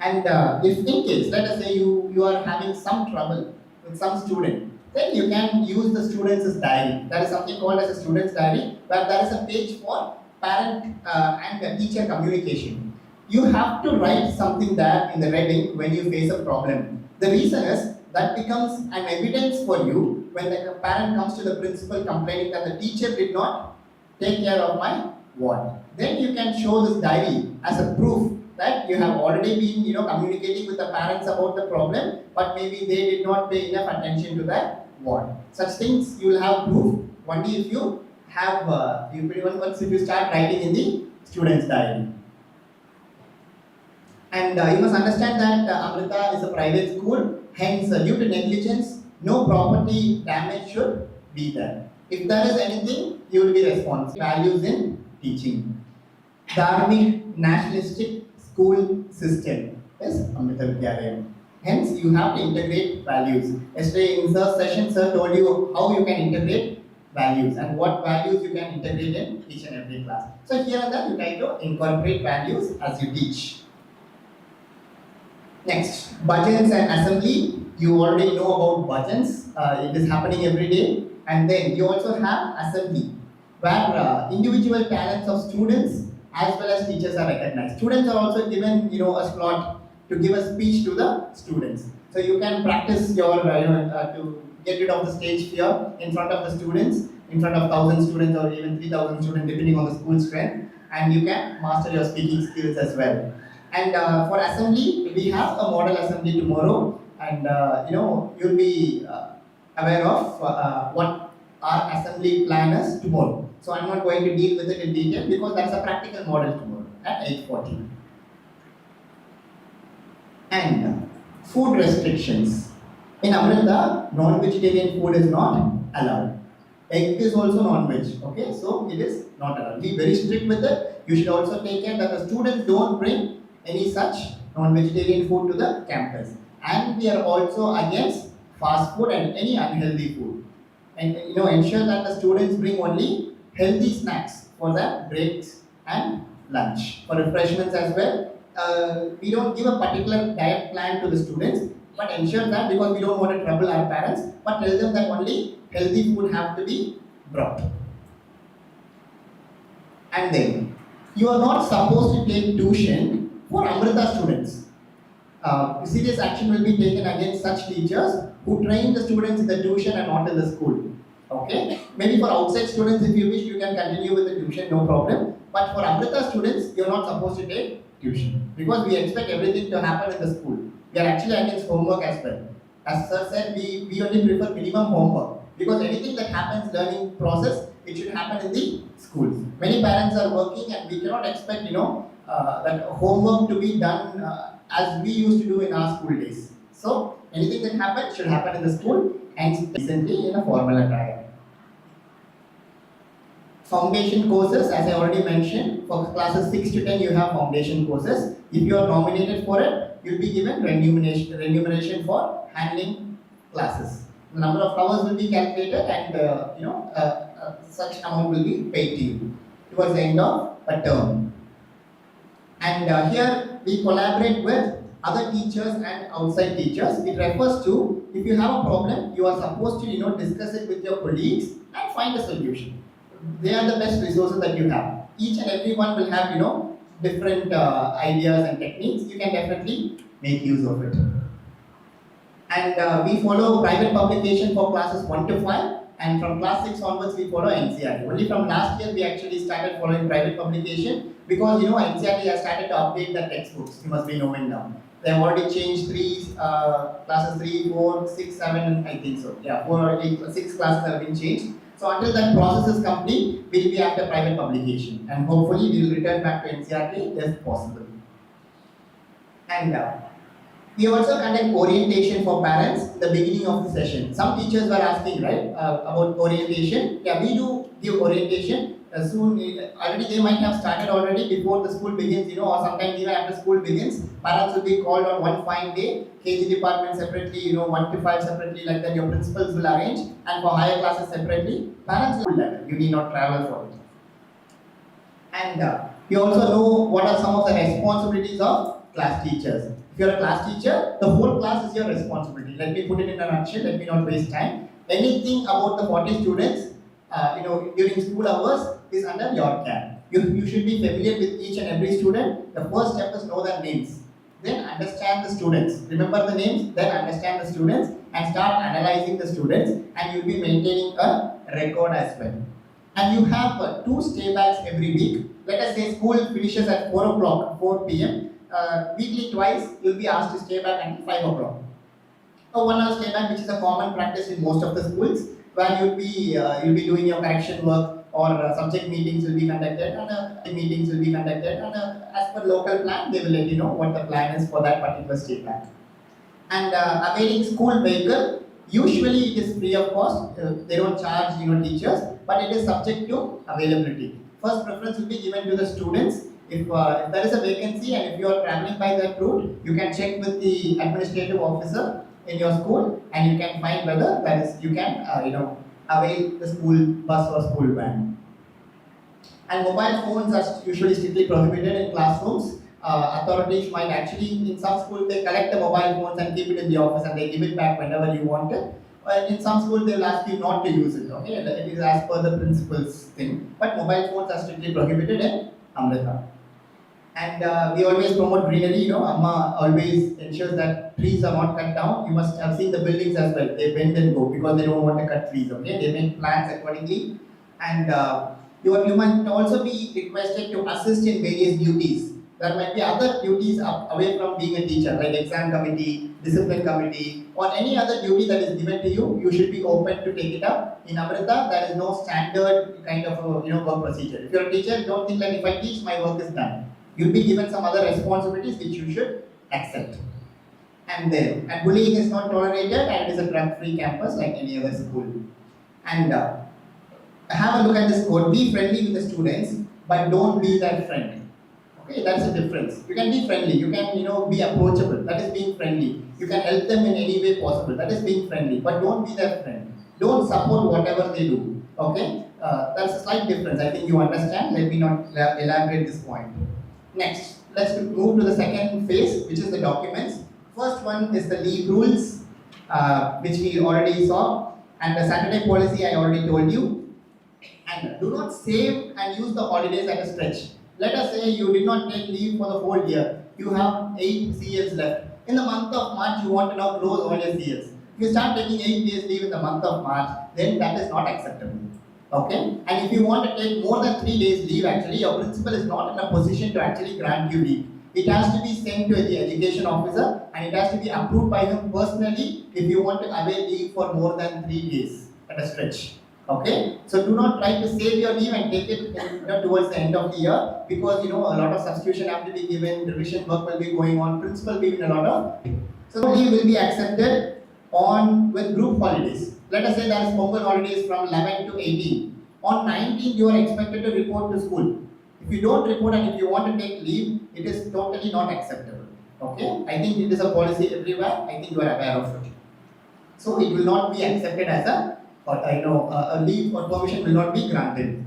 And if in case, let us say you are having some trouble with some student, then you can use the student's diary. There is something called as a student's diary, where there is a page for parent and teacher communication. You have to write something there in the reading when you face a problem. The reason is that becomes an evidence for you when the parent comes to the principal complaining that the teacher did not take care of my ward. Then you can show this diary as a proof that you have already been communicating with the parents about the problem, but maybe they did not pay enough attention to that ward. Such things you will have proof only if you have you pretty much once if you start writing in the student's diary. And you must understand that Amrita is a private school, hence due to negligence, no property damage should be there. If there is anything, you will be responsible. Values in teaching. Dharmic nationalistic school system is Amrita Vidyalaya. Hence, you have to integrate values. Yesterday in Sir's session, Sir told you how you can integrate values and what values you can integrate in each and every class. So here and there, you try to incorporate values as you teach. Next, bhajans and assembly. You already know about bhajans. It is happening every day. And then you also have assembly, where individual talents of students as well as teachers are recognized. Students are also given, a slot to give a speech to the students. So you can practice your, to get rid of the stage fear in front of the students, in front of 1,000 students or even 3,000 students, depending on the school strength. And you can master your speaking skills as well. And for assembly, we have a model assembly tomorrow, and you'll be aware of what our assembly plan is tomorrow. So I'm not going to deal with it in detail because that's a practical model tomorrow at 8:40. And food restrictions. In Amrita, non-vegetarian food is not allowed. Egg is also non-veg, okay? So it is not allowed. Be very strict with it. You should also take care that the students don't bring any such non-vegetarian food to the campus. And we are also against fast food and any unhealthy food. And ensure that the students bring only healthy snacks for their breaks and lunch. For refreshments as well, we don't give a particular diet plan to the students, but ensure that because we don't want to trouble our parents, but tell them that only healthy food have to be brought. And then, you are not supposed to take tuition for Amrita students. Serious action will be taken against such teachers who train the students in the tuition and not in the school. Okay? Maybe for outside students, if you wish, you can continue with the tuition, no problem. But for Amrita students, you are not supposed to take tuition because we expect everything to happen in the school. We are actually against homework as well. As Sir said, we only prefer minimum homework because anything that happens learning process, it should happen in the schools. Many parents are working and we cannot expect, that homework to be done as we used to do in our school days. So anything that happens should happen in the school and decently in a formal attire. Foundation courses, as I already mentioned, for classes 6 to 10 you have foundation courses. If you are nominated for it, you'll be given remuneration for handling classes. The number of hours will be calculated and such amount will be paid to you towards the end of a term. And here we collaborate with other teachers and outside teachers. It refers to if you have a problem, you are supposed to discuss it with your colleagues and find a solution. They are the best resources that you have. Each and every one will have different ideas and techniques. You can definitely make use of it. And we follow private publication for classes 1 to 5. And from class 6 onwards, we follow NCERT. Only from last year, we actually started following private publication because NCERT has started to update the textbooks. You must be knowing now. They have already changed classes 3, 4, 6, 7, I think so. Yeah, 4 or 8, 6 classes have been changed. So until that process is complete, we will be after private publication. And hopefully, we will return back to NCERT if possible. And we also conduct orientation for parents at the beginning of the session. Some teachers were asking, right, about orientation. Yeah, we do give orientation soon. Already they might have started already before the school begins, or sometimes even after school begins. Parents will be called on one fine day. KG department separately, 1 to 5 separately, like that. Your principals will arrange, and for higher classes separately. Parents will learn. You need not travel for it. And you also know what are some of the responsibilities of class teachers. If you are a class teacher, the whole class is your responsibility. Let me put it in a nutshell, let me not waste time. Anything about the 40 students, during school hours is under your care. You should be familiar with each and every student. The first step is know their names. Then understand the students. Remember the names, then understand the students and start analyzing the students, and you'll be maintaining a record as well. And you have 2 stay backs every week. Let us say school finishes at 4 o'clock, 4 p.m. Weekly twice, you'll be asked to stay back until 5 o'clock. A 1 hour stay back, which is a common practice in most of the schools, where you'll be doing your correction work, or subject meetings will be conducted, and as per local plan, they will let you know what the plan is for that particular state bank. And availing school vehicle, usually it is free of cost. They don't charge teachers, but it is subject to availability. First preference will be given to the students. If there is a vacancy and if you are traveling by that route, you can check with the administrative officer in your school and you can find whether you can avail the school bus or school van. And mobile phones are usually strictly prohibited in classrooms. Authorities might actually, in some schools, they collect the mobile phones and keep it in the office and they give it back whenever you want it. In some schools, they will ask you not to use it. Okay, it is as per the principal's thing. But mobile phones are strictly prohibited in Amrita. And we always promote greenery. Amma always ensures that trees are not cut down. You must have seen the buildings as well. They bend and go because they don't want to cut trees. Okay, they make plans accordingly. And you might also be requested to assist in various duties. There might be other duties away from being a teacher, like exam committee, discipline committee, or any other duty that is given to you. You should be open to take it up. In Amrita, there is no standard kind of work procedure. If you're a teacher, don't think like if I teach, my work is done. You'll be given some other responsibilities which you should accept. And bullying is not tolerated, and it is a drug-free campus like any other school. And have a look at this quote: be friendly with the students, but don't be their friend. Okay, that's the difference. You can be friendly, you can be approachable, that is being friendly. You can help them in any way possible, that is being friendly, but don't be their friend. Don't support whatever they do. Okay, that's a slight difference. I think you understand. Let me not elaborate this point. Next, let's move to the second phase, which is the documents. First one is the leave rules, which we already saw, and the Saturday policy I already told you. And do not save and use the holidays at a stretch. Let us say you did not take leave for the whole year. You have 8 CLs left. In the month of March, you want to now close all your CLs. If you start taking 8 days leave in the month of March, then that is not acceptable. Okay? And if you want to take more than 3 days leave, actually, your principal is not in a position to actually grant you leave. It has to be sent to the education officer and it has to be approved by him personally if you want to avail leave for more than 3 days at a stretch. Okay, so do not try to save your leave and take it towards the end of the year, because a lot of substitution have to be given, revision work will be going on, principal will be given a lot of. So leave will be accepted with group holidays. Let us say there is Pongal holidays from 11 to 18. On 19, you are expected to report to school. If you don't report and if you want to take leave, it is totally not acceptable. Okay, I think it is a policy everywhere. I think you are aware of it. So it will not be accepted as a leave or permission will not be granted.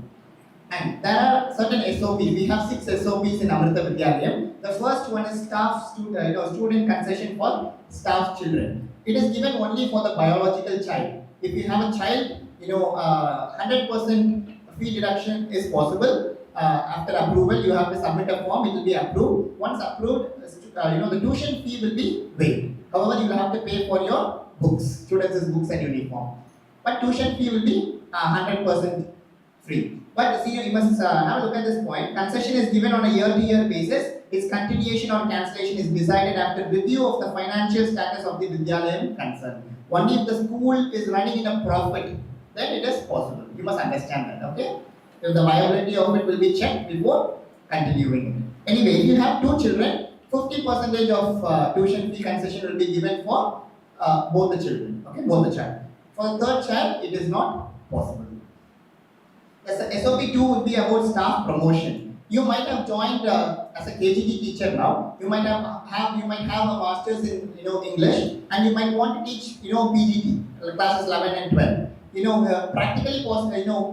And there are certain SOPs. We have 6 SOPs in Amrita Vidyalayam. The first one is student concession for staff children. It is given only for the biological child. If you have a child, 100% fee deduction is possible. After approval, you have to submit a form. It will be approved. Once approved, the tuition fee will be waived. However, you will have to pay for your books, students' books and uniform. But tuition fee will be 100% free. But you must have a look at this point. Concession is given on a year-to-year basis. Its continuation or cancellation is decided after review of the financial status of the Vidyalayam concerned. Only if the school is running in a profit, then it is possible. You must understand that, okay? If the viability of it will be checked before continuing it. Anyway, if you have 2 children, 50% of tuition fee concession will be given for both the children, okay? Both the child. For the 3rd child, it is not possible. SOP 2 would be about staff promotion. You might have joined as a KGT teacher now. You might have a master's in English, and you might want to teach PGT classes 11 and 12. Practically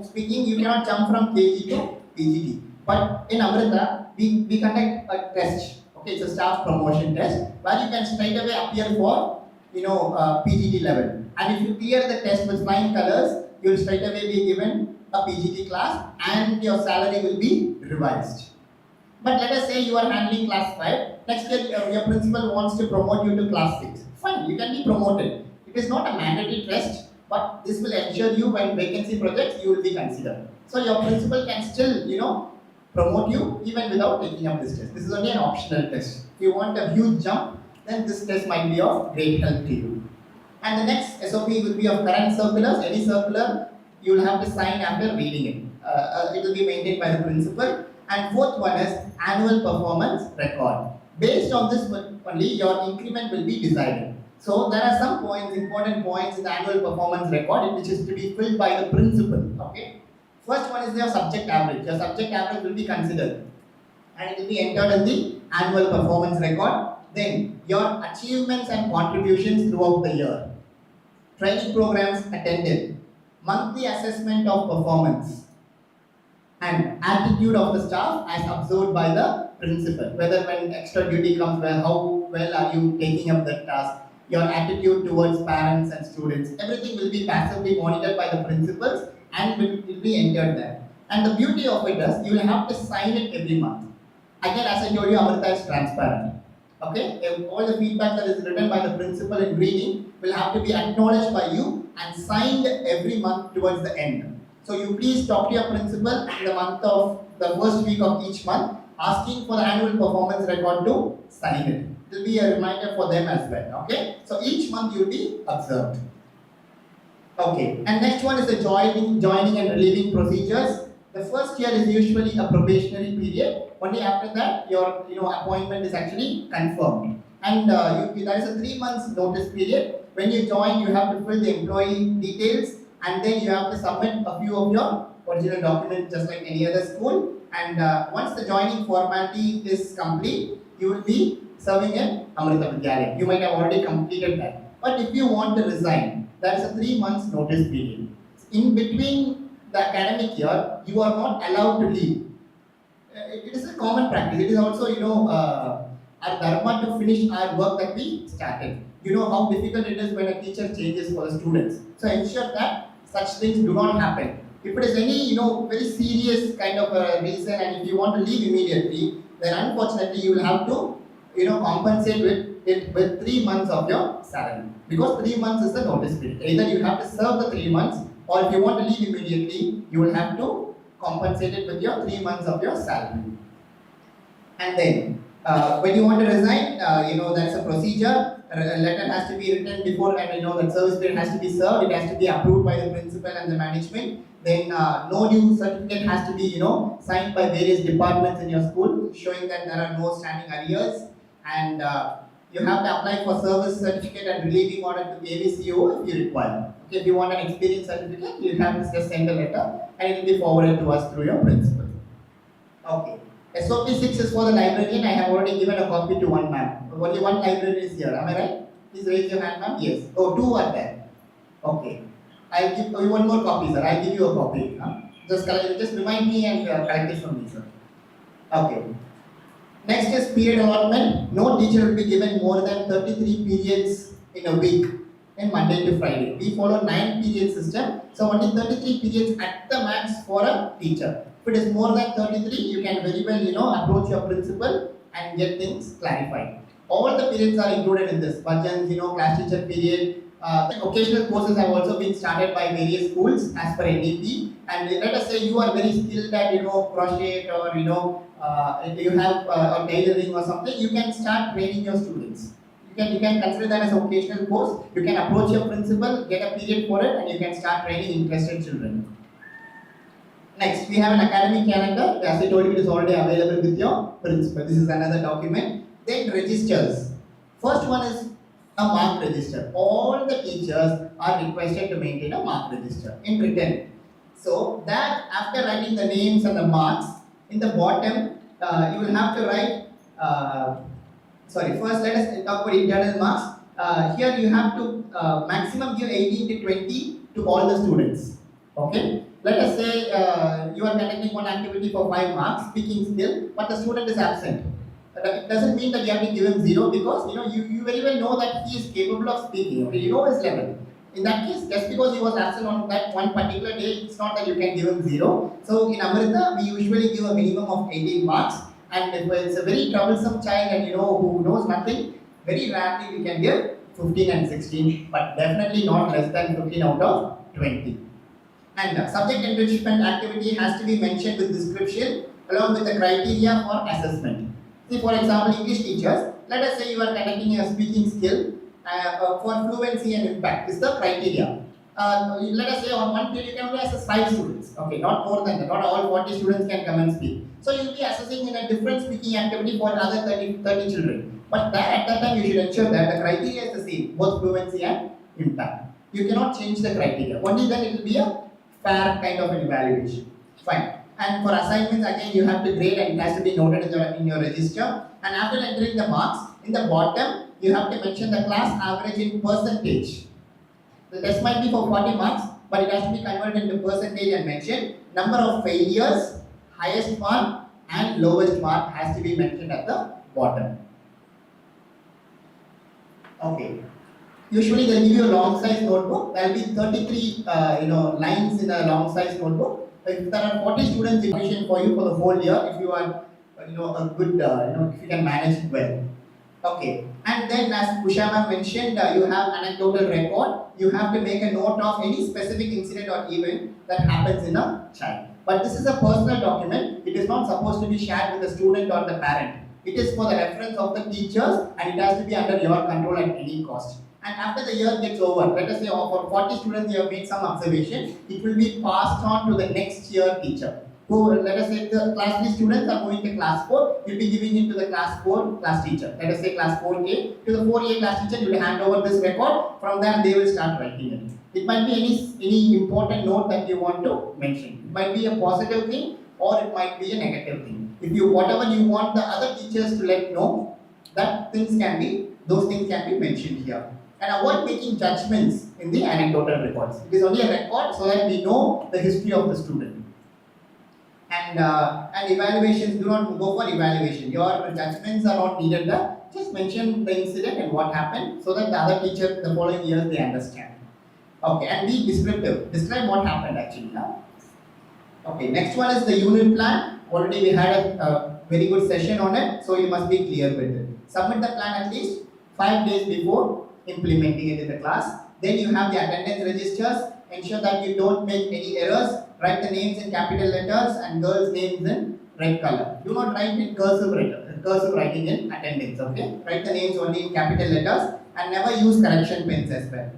speaking, you cannot jump from KG to PGT. But in Amrita, we conduct a test. Okay, it's a staff promotion test where you can straight away appear for PGT level. And if you clear the test with flying colors, you will straight away be given a PGT class and your salary will be revised. But let us say you are handling class 5, next year your principal wants to promote you to class 6. Fine, you can be promoted. It is not a mandatory test, but this will ensure you when vacancy projects, you will be considered. So your principal can still, promote you even without taking up this test. This is only an optional test. If you want a huge jump, then this test might be of great help to you. And the next SOP will be of current circulars. Any circular you will have to sign after reading it. It will be maintained by the principal. And fourth one is annual performance record. Based on this only, your increment will be decided. So there are some points, important points in the annual performance record, which is to be filled by the principal. Okay. First one is your subject average. Your subject average will be considered, and it will be entered in the annual performance record. Then your achievements and contributions throughout the year, training programs attended, monthly assessment of performance, and attitude of the staff as observed by the principal. Whether when extra duty comes, how well are you taking up that task, your attitude towards parents and students, everything will be passively monitored by the principals and will be entered there. And the beauty of it is, you will have to sign it every month. Again, as I told you, Amrita is transparent. Okay, all the feedback that is written by the principal in reading will have to be acknowledged by you and signed every month towards the end. So you please talk to your principal in the month of the first week of each month, asking for the annual performance record to sign it. It will be a reminder for them as well. Okay, so each month you will be observed. Okay, and next one is the joining and relieving procedures. The first year is usually a probationary period. Only after that, your appointment is actually confirmed. And there is a 3 months notice period. When you join, you have to fill the employee details, and then you have to submit a few of your original documents, just like any other school. And once the joining formality is complete, you will be serving in Amrita Vidyalaya. You might have already completed that. But if you want to resign, there is a 3 months notice period. In between the academic year, you are not allowed to leave. It is a common practice. It is also, our dharma to finish our work that we started. You know how difficult it is when a teacher changes for the students. So ensure that such things do not happen. If it is any, very serious kind of a reason, and if you want to leave immediately, then unfortunately you will have to, compensate with 3 months of your salary. Because 3 months is the notice period. Either you have to serve the 3 months, or if you want to leave immediately, you will have to compensate it with your 3 months of your salary. And then, when you want to resign, that's a procedure. A letter has to be written before, and that service period has to be served. It has to be approved by the principal and the management. Then, no due certificate has to be, signed by various departments in your school, showing that there are no standing arrears. And you have to apply for service certificate and relieving order to AVCO if you require. Okay, if you want an experience certificate, you have to just send a letter, and it will be forwarded to us through your principal. Okay. SOP 6 is for the librarian. I have already given a copy to one ma'am. Only one librarian is here. Am I right? Please raise your hand, ma'am. Yes. Oh, 2 are there. Okay. I'll give you one more copy, sir. I'll give you a copy. Just remind me and collect it from me, sir. Okay. Next is period allotment. No teacher will be given more than 33 periods in a week, in Monday to Friday. We follow 9 period system. So only 33 periods at the max for a teacher. If it is more than 33, you can very well, approach your principal and get things clarified. All the periods are included in this. Bhajans, class teacher period. Occasional courses have also been started by various schools as per NEP. And let us say you are very skilled at, crochet, or, you have a tailoring or something, you can start training your students. You can consider that as an occasional course. You can approach your principal, get a period for it, and you can start training interested children. Next, we have an academic calendar. As I told you, it is already available with your principal. This is another document. Then registers. First one is a mark register. All the teachers are requested to maintain a mark register in written. So that after writing the names and the marks, in the bottom, you will have to write, first let us talk about internal marks. Here you have to maximum give 18 to 20 to all the students. Okay? Let us say you are conducting one activity for 5 marks, speaking skill, but the student is absent. It doesn't mean that you have to give him 0, because you very well know that he is capable of speaking. Okay? You know his level. In that case, just because he was absent on that one particular day, it's not that you can give him 0. So in Amrita, we usually give a minimum of 18 marks. And if it's a very troublesome child and who knows nothing, very rarely we can give 15 and 16, but definitely not less than 15 out of 20. And subject enrichment activity has to be mentioned with description along with the criteria for assessment. See, for example, English teachers, let us say you are conducting a speaking skill for fluency and impact. This is the criteria. let us say on one period you can only assess 5 students. Okay, not more than that. Not all 40 students can come and speak. So you'll be assessing in a different speaking activity for another 30 children. But at that time you should ensure that the criteria is the same, both fluency and impact. You cannot change the criteria. Only then it will be a fair kind of an evaluation. Fine. And for assignments, again, you have to grade and it has to be noted in your register. And after entering the marks, in the bottom, you have to mention the class average in percentage. The test might be for 40 marks, but it has to be converted into percentage and mentioned. Number of failures, highest mark, and lowest mark has to be mentioned at the bottom. Okay. Usually they'll give you a long size notebook. There will be 33 lines in a long size notebook. If there are 40 students in for you for the whole year, if you are a good if you can manage it well. Okay. And then as Ushama mentioned, you have anecdotal record. You have to make a note of any specific incident or event that happens in a child. But this is a personal document. It is not supposed to be shared with the student or the parent. It is for the reference of the teachers and it has to be under your control at any cost. And after the year gets over, let us say for 40 students you have made some observation, it will be passed on to the next year teacher. Who, let us say the class 3 students are going to class 4, you will be giving it to the class 4 class teacher. Let us say class 4A, to the 4A class teacher you will hand over this record, from there they will start writing it. It might be any important note that you want to mention. It might be a positive thing or it might be a negative thing. If you, whatever you want the other teachers to let know, those things can be mentioned here. And avoid making judgments in the anecdotal records. It is only a record so that we know the history of the student. And evaluations, do not go for evaluation. Your judgments are not needed there. Just mention the incident and what happened so that the other teacher, the following years, they understand. Okay, and be descriptive. Describe what happened actually now. Okay, next one is the unit plan. Already we had a very good session on it, so you must be clear with it. Submit the plan at least 5 days before implementing it in the class. Then you have the attendance registers. Ensure that you don't make any errors. Write the names in capital letters and girls' names in red color. Do not write in cursive writing in attendance. Okay. Write the names only in capital letters and never use correction pens as well.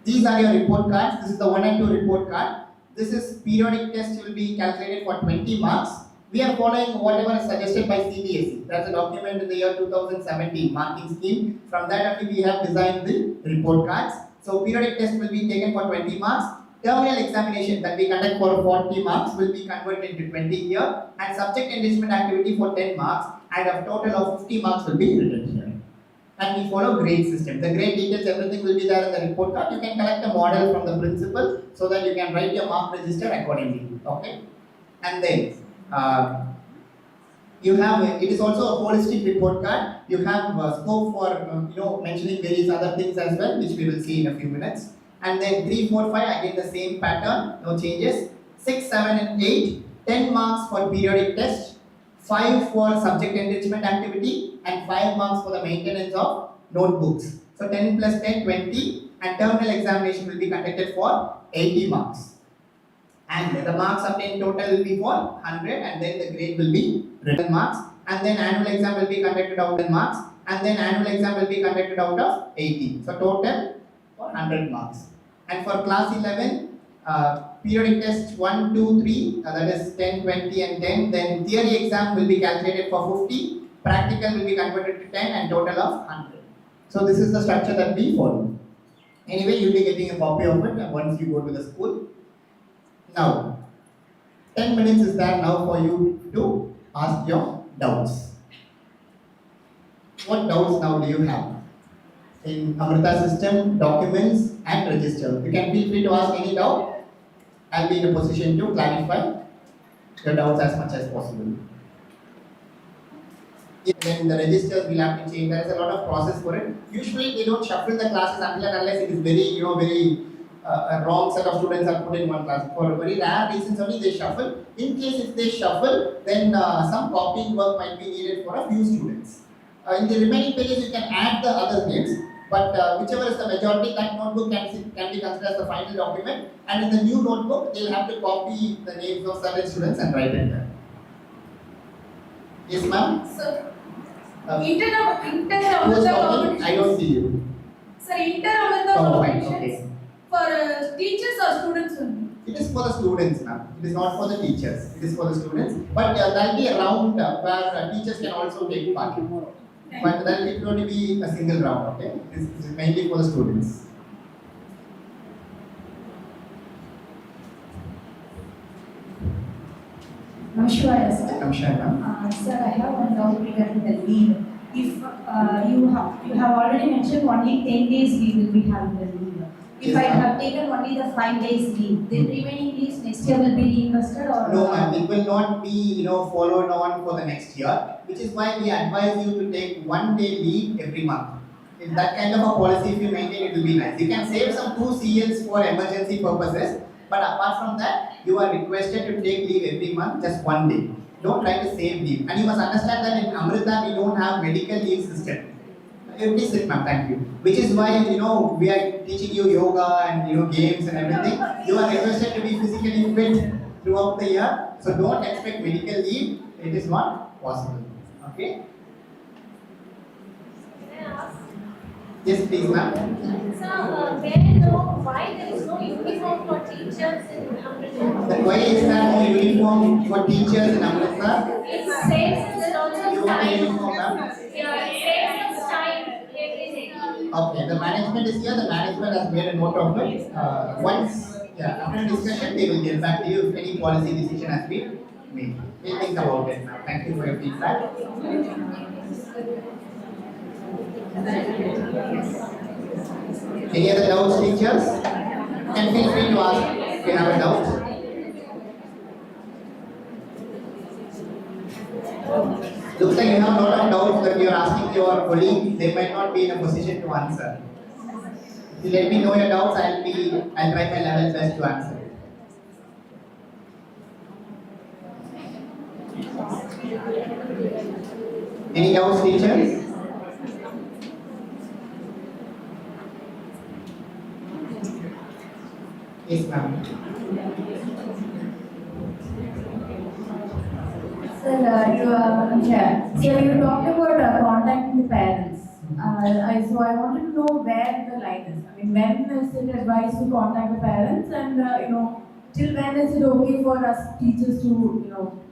These are your report cards. This is the 1 and 2 report card. This is periodic test will be calculated for 20 marks. We are following whatever is suggested by CBSE. That's a document in the year 2017 marking scheme. From that only we have designed the report cards. So periodic test will be taken for 20 marks. Terminal examination that we conduct for 40 marks will be converted into 20 here. And subject enrichment activity for 10 marks. And a total of 50 marks will be written here. And we follow grade system. The grade details, everything will be there in the report card. You can collect a model from the principal so that you can write your mark register accordingly. Okay. And then you have it is also a holistic report card. You have scope for mentioning various other things as well, which we will see in a few minutes. And then 3, 4, 5 again the same pattern, no changes. 6, 7, and 8, 10 marks for periodic test, 5 for subject enrichment activity, and 5 marks for the maintenance of notebooks. So 10 plus 10, 20, and terminal examination will be conducted for 80 marks. And the marks obtained total will be for 100, and then the grade will be written marks. And then annual exam will be conducted out of marks, and then annual exam will be conducted out of 80. So total for 100 marks. And for class 11, periodic test 1, 2, 3, that is 10, 20, and 10. Then theory exam will be calculated for 50, practical will be converted to 10, and total of 100. So this is the structure that we follow. Anyway, you'll be getting a copy of it once you go to the school. Now, 10 minutes is there now for you to ask your doubts. What doubts now do you have? In Amrita system, documents and register. You can feel free to ask any doubt. I'll be in a position to clarify your doubts as much as possible. Then the registers will have to change. There is a lot of process for it. Usually they don't shuffle the classes until and unless it is very a wrong set of students are put in one class. For very rare reasons only they shuffle. In case if they shuffle, then some copying work might be needed for a few students. In the remaining pages you can add the other names, but whichever is the majority, that notebook can be considered as the final document, and in the new notebook they will have to copy the names of certain students and write it there. Yes ma'am? Sir, Who is talking? I don't see you. Sir, inter-Amrita Oh, competitions. okay. for teachers or students only? It is for the students, ma'am. It is not for the teachers. It is for the students. But there will be a round where teachers can also take part. But that will only be a single round, okay? This is mainly for the students. Namaskar, sir. I'm sure, ma'am. Sir, I have one doubt regarding the leave. If you have already mentioned only 10 days we will be having the leave. If Yes, I ma'am. have taken only the 5 days leave, the remaining leaves next year will be reinvested or? No, ma'am. It will not be, followed on for the next year, which is why we advise you to take 1 day leave every month. If that kind of a policy, if you maintain, it will be nice. You can save some 2 CLs for emergency purposes, but apart from that, you are requested to take leave every month, just 1 day. Don't try to save leave. And you must understand that in Amrita, we don't have medical leave system. Please sit, ma'am. Thank you. Which is why we are teaching you yoga and games and everything. You are requested to be physically fit throughout the year. So don't expect medical leave. It is not possible. Okay? Yes, please, ma'am. Sir, may I know why there is no uniform for teachers in Amritsar? Then why is there no uniform for teachers in Amritsar? It saves us lots You of want a time. uniform, ma'am? Yeah, it saves us time, everything. Okay, the management is here. The management has made a note of it. After discussion, they will get back to you if any policy decision has been made. We'll think about it, ma'am. Thank you for your feedback. Any other doubts, teachers? You can feel free to ask if you have a doubt. Looks like you have a lot of doubts that you are asking your colleague. They might not be in a position to answer. If you let me know your doubts, I'll try my level best to answer it. Any doubts, teachers? Yes, ma'am. Sir, you talked about contacting the parents. So I wanted to know where the line is. I mean, when is it advised to contact the parents, and till when is it okay for us teachers to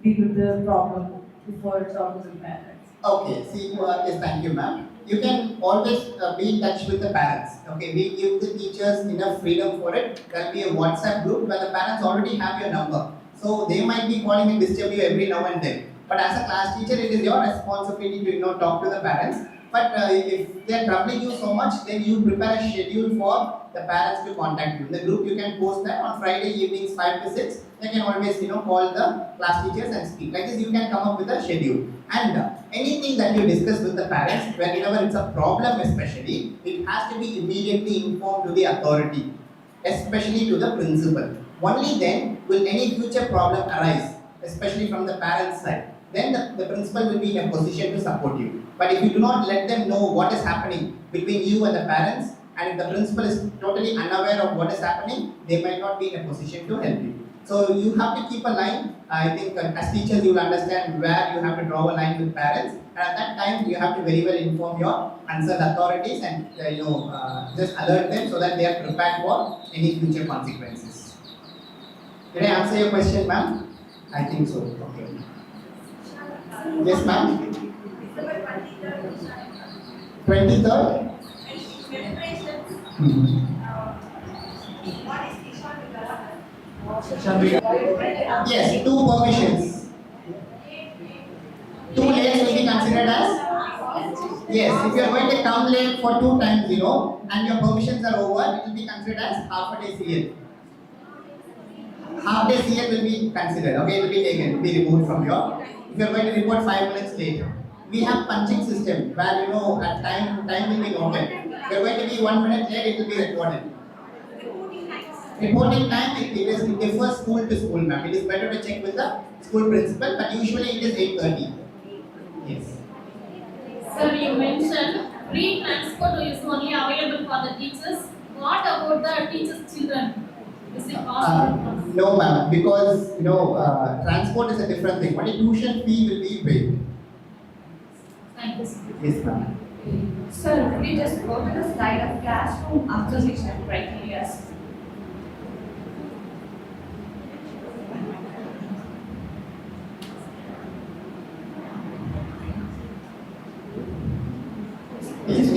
deal with the problem before talking to the parents? Okay, see, yes, thank you, ma'am. You can always be in touch with the parents. Okay, we give the teachers enough freedom for it. There will be a WhatsApp group where the parents already have your number. So they might be calling and disturb you every now and then. But as a class teacher, it is your responsibility to talk to the parents. But if they are troubling you so much, then you prepare a schedule for the parents to contact you. In the group, you can post that on Friday evenings 5 to 6. They can always call the class teachers and speak. Like this, you can come up with a schedule. And anything that you discuss with the parents, whenever it's a problem especially, it has to be immediately informed to the authority, especially to the principal. Only then will any future problem arise, especially from the parents' side. Then the principal will be in a position to support you. But if you do not let them know what is happening between you and the parents, and if the principal is totally unaware of what is happening, they might not be in a position to help you. So you have to keep a line. I think as teachers you will understand where you have to draw a line with parents, and at that time you have to very well inform your concerned authorities and just alert them so that they are prepared for any future consequences. Did I answer your question, ma'am? I think so. Okay. Yes, ma'am. 23rd. Yes, 2 permissions. 2 lates will be considered as? Yes, if you are going to come late for 2 times, and your permissions are over, it will be considered as half a day CL. Half day CL will be considered, okay, it will be taken, be removed from your. If you are going to report 5 minutes late, we have punching system where at time will be noted. If you are going to be 1 minute late, it will be recorded. Reporting time, it differs school to school, ma'am. It is better to check with the school principal, but usually it is 8:30. Yes. Sir, you mentioned free transport is only available for the teachers. What about the teachers' children? Is it possible? No, ma'am, because transport is a different thing. Only tuition fee will be paid. Thank you, sir. Yes, ma'am. Sir, could you just go to the slide of classroom observation criteria?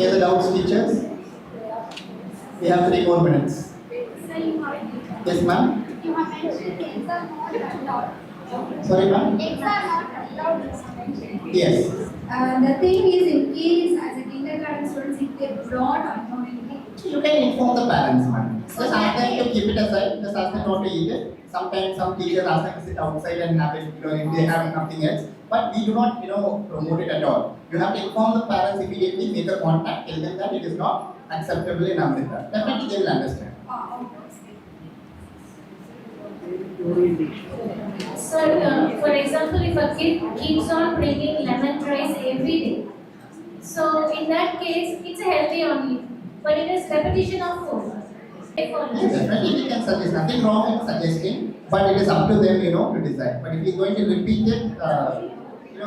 Any other doubts, teachers? We have 3 more minutes. Yes, ma'am. You have mentioned eggs are not allowed. Sorry, ma'am. Eggs are not allowed. You have mentioned. Yes. The thing is, in case as a kindergarten students, if they brought unknowingly, You can inform the parents, ma'am. Just ask them to keep it aside. Just ask them not to eat it. Sometimes some teachers ask them to sit outside and have it, if they have nothing else. But we do not, promote it at all. You have to inform the parents immediately, make a contact, tell them that it is not acceptable in Amrita. Definitely they will understand. Sir, for example, if a kid keeps on drinking lemon rice every day, so in that case, it's a healthy only, but it is repetition of food. Definitely we can suggest, nothing wrong in suggesting, but it is up to them, to decide. But if you're going to repeat it,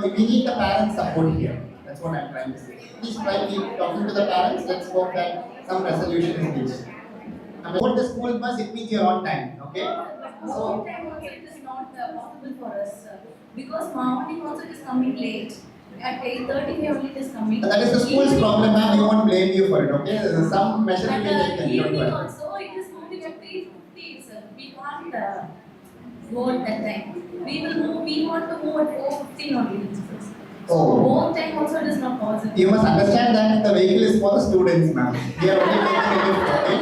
we need the parents' support here. That's what I'm trying to say. Please try to keep talking to the parents. Let's hope that some resolution is reached. And what the school bus, it means you're on time, okay? So, It is not possible for us because morning also it is coming late. At 8:30 only it is coming. that is the school's problem, ma'am. We won't blame you for it, okay? Some measure will And be taken. Don't evening worry. also it is moving at 3:50 itself. We can't go at that time. We want to move at 4:15 only. So Oh. both time also it is not possible. You must understand that the vehicle is for the students, ma'am. We are only taking a lift, okay?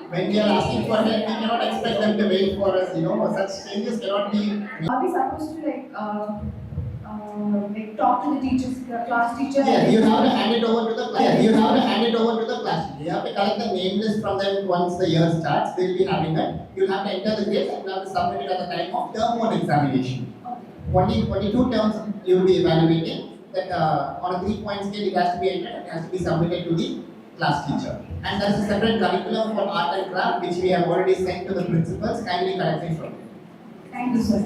When we are asking for help, we cannot expect them to wait for us, such changes cannot be. Are we supposed to talk to the teachers, the class teacher? Yeah, you have to hand it over to the class. Yeah, you have to hand it over to the class. You have to collect the name list from them once the year starts. They'll be having it. You'll have to enter the grades and you have to submit it at the time of term 1 examination. 22 terms you will be evaluating. That on a 3-point scale, it has to be entered and it has to be submitted to the class teacher. And there's a separate curriculum for art and craft which we have already sent to the principals. Kindly collect it from them. Thank you, sir.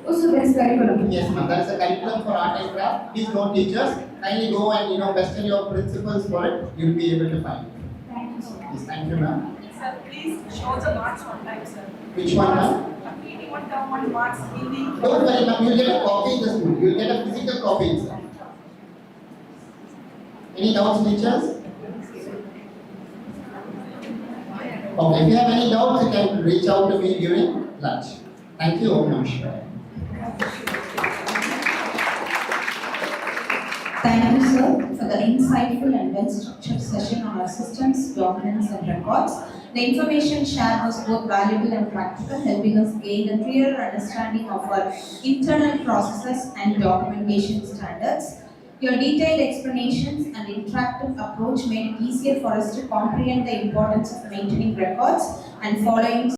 Also, there's curriculum. Yes, ma'am. There is a curriculum for art and craft. Please note, teachers. Kindly go and question your principals for it. You'll be able to find it. Thank you, sir. Yes, thank you, ma'am. Sir, please show the marks one time, sir. Which one, ma'am? Anyone term one marks in the. Don't worry, ma'am. You'll get a copy in the school. You'll get a physical copy inside. Any doubts, teachers? Okay, if you have any doubts, you can reach out to me during lunch. Thank you, Om Namah Shivaya. Thank you, sir, for the insightful and well-structured session on our systems, governance, and records. The information shared was both valuable and practical, helping us gain a clearer understanding of our internal processes and documentation standards. Your detailed explanations and interactive approach made it easier for us to comprehend the importance of maintaining records and following